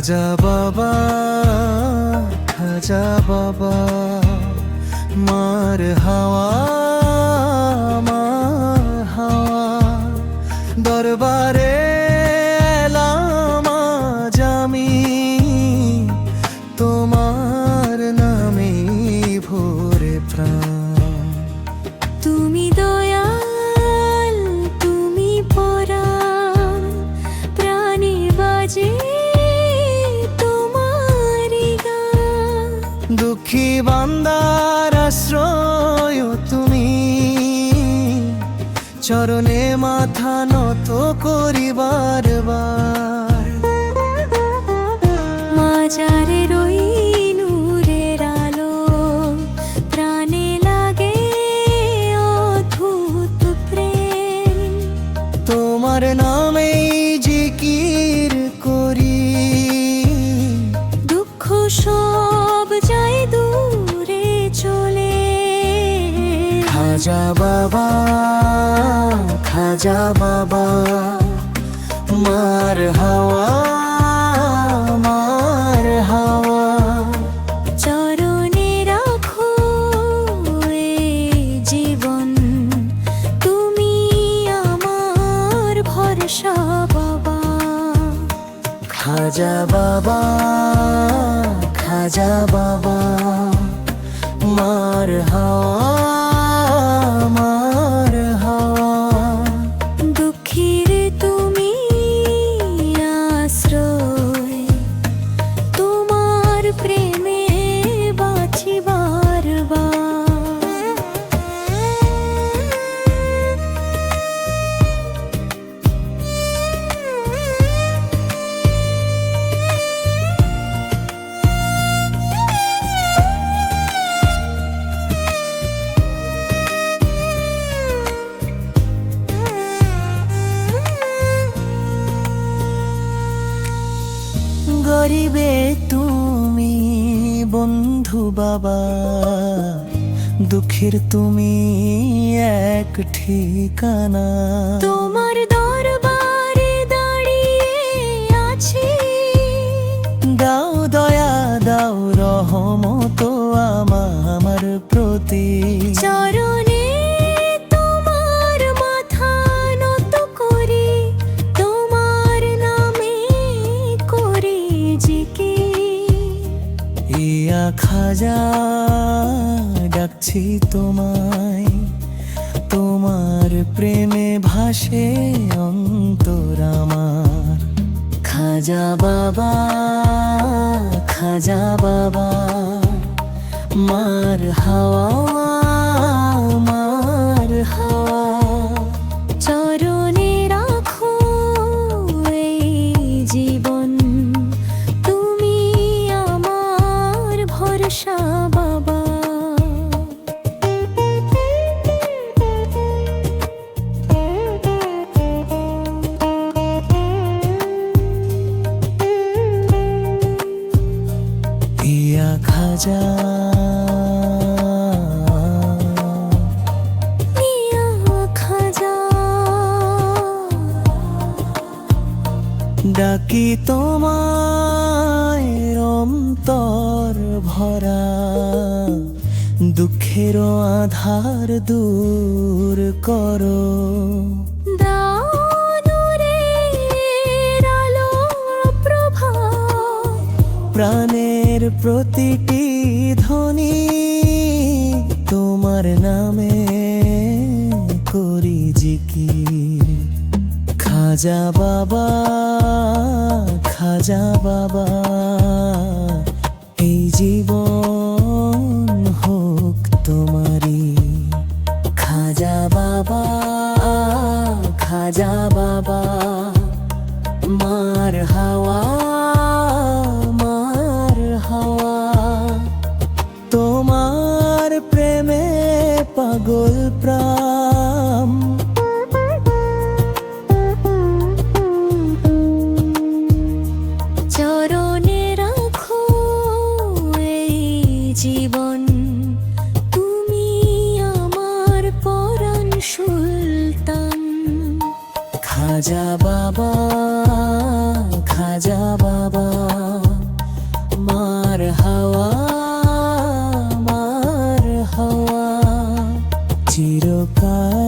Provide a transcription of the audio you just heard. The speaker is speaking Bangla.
খাজা বাবা, খাজা বাবা, মার হাওয়া, মার হাওয়া, দরবারে এলাম আজ আমি, তোমার নামে ভরে প্রাণ। তুমি দয়াল, তুমি পরাণ, প্রাণে বাজে তোমারি গান। দুঃখী বান্দার আশ্রয় তুমি, চরণে মাথা নত করি বারবার। মাজারে রই নূরের আলো, প্রাণে লাগে অদ্ভুত প্রেম। তোমার নামেই জিকির করি, দুঃখ সব যায় দূরে চলে। খাজা বাবা, খাজা বাবা, মার হাওয়া, মার হাওয়া, চরণে রাখো এ জীবন, তুমি আমার ভরসা বাবা। খাজা বাবা, খাজা বাবা, মার হাওয়া, মার হাওয়া, দুঃখীর তুমি আশ্রয়, তোমার প্রেমে বাঁচি বারবার। গরিবে তুমি বন্ধু বাবা, দুঃখের তুমি এক ঠিকানা। তোমার দরবারে দাঁড়িয়ে আছি, দাও দয়া, দাও রহমত আমার প্রতি। চরণে তোমার মাথা নত করি, তোমার নামে করি জিকির। ইয়া খাজা ডাকছি তোমায়, তোমার প্রেমে ভাসে অন্তর আমার। খাজা বাবা, খাজা বাবা, মার হাওয়া, মার হাওয়া, চরণে রাখো এই জীবন, তুমি আমার ভরসা বাবা। ইয়া খাজা, ইয়া খাজা, ডাকি তোমায় অন্তর ভরা, দুঃখের আধার দূর করো। দাও নূরের আলো প্রভা, প্রাণের প্রতিটি ধ্বনি তোমার নামে করি জিকির। খাজা বাবা, খাজা বাবা, এই জীবন হোক তোমারি। খাজা বাবা, খাজা বাবা, মার হাওয়া, মার হাওয়া, তোমার প্রেমে পাগল প্রাণ। চরণে রাখো এই জীবন, তুমি আমার পরাণ সুলতান। খাজা বাবা, খাজা বাবা, চিরকাল